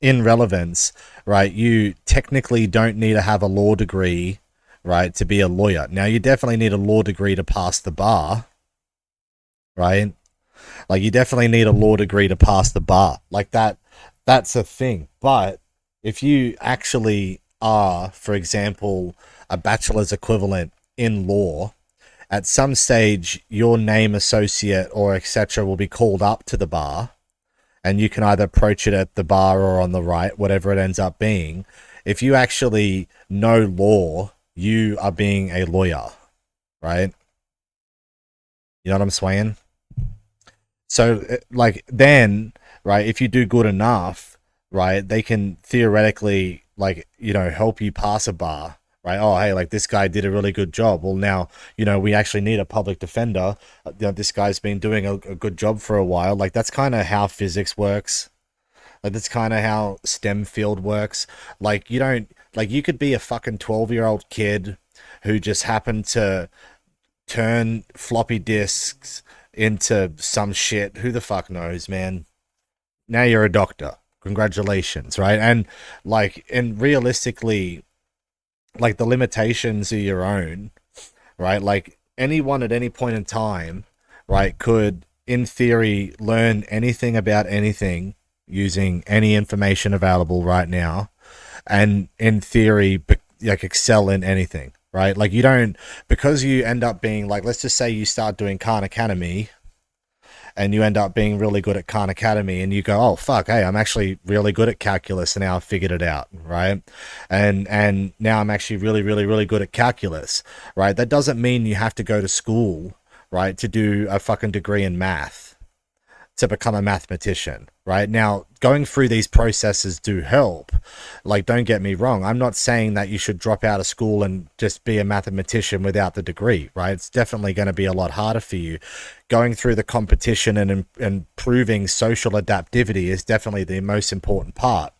in relevance, right, you technically don't need to have a law degree, right, to be a lawyer. Now, you definitely need a law degree to pass the bar, right? Like, you definitely need a law degree to pass the bar. Like, that's a thing. But if you actually are, for example, a bachelor's equivalent in law, at some stage your name associate or etc will be called up to the bar, and you can either approach it at the bar or on the right, whatever it ends up being. If you actually know law, you are being a lawyer, right? You know what I'm saying? So, like, then, right, if you do good enough, right, they can theoretically, like, help you pass a bar, right? Oh, hey, like, this guy did a really good job. Well, now, we actually need a public defender. This guy's been doing a good job for a while. Like, that's kind of how physics works. Like, that's kind of how STEM field works. Like, you don't, like, you could be a fucking 12-year-old kid who just happened to turn floppy disks into some shit. Who the fuck knows, man? Now you're a doctor. Congratulations, right? And realistically, like, the limitations are your own, right? Like, anyone at any point in time, right, could, in theory, learn anything about anything using any information available right now, and in theory, like, excel in anything, right? Like, you don't, because you end up being, like, let's just say you start doing Khan Academy, and you end up being really good at Khan Academy, and you go, oh fuck, hey, I'm actually really good at calculus, and now I've figured it out, right? And now I'm actually really, really, really good at calculus, right? That doesn't mean you have to go to school, right, to do a fucking degree in math to become a mathematician, right? Now, going through these processes do help. Like, don't get me wrong. I'm not saying that you should drop out of school and just be a mathematician without the degree, right? It's definitely going to be a lot harder for you. Going through the competition and improving social adaptivity is definitely the most important part.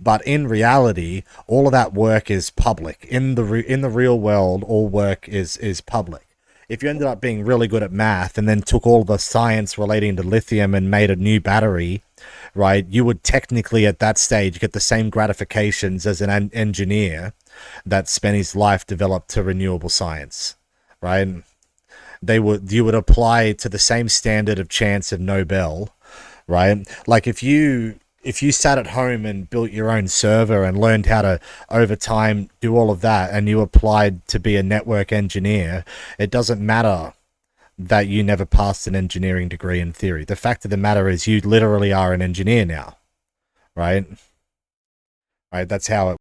But in reality, all of that work is public. In the real world, all work is public. If you ended up being really good at math and then took all the science relating to lithium and made a new battery, right, you would technically at that stage get the same gratifications as an engineer that spent his life developed to renewable science, right? You would apply to the same standard of chance of Nobel, right? Like, if you sat at home and built your own server and learned how to over time do all of that, and you applied to be a network engineer, it doesn't matter that you never passed an engineering degree in theory. The fact of the matter is you literally are an engineer now, right? Right? That's how it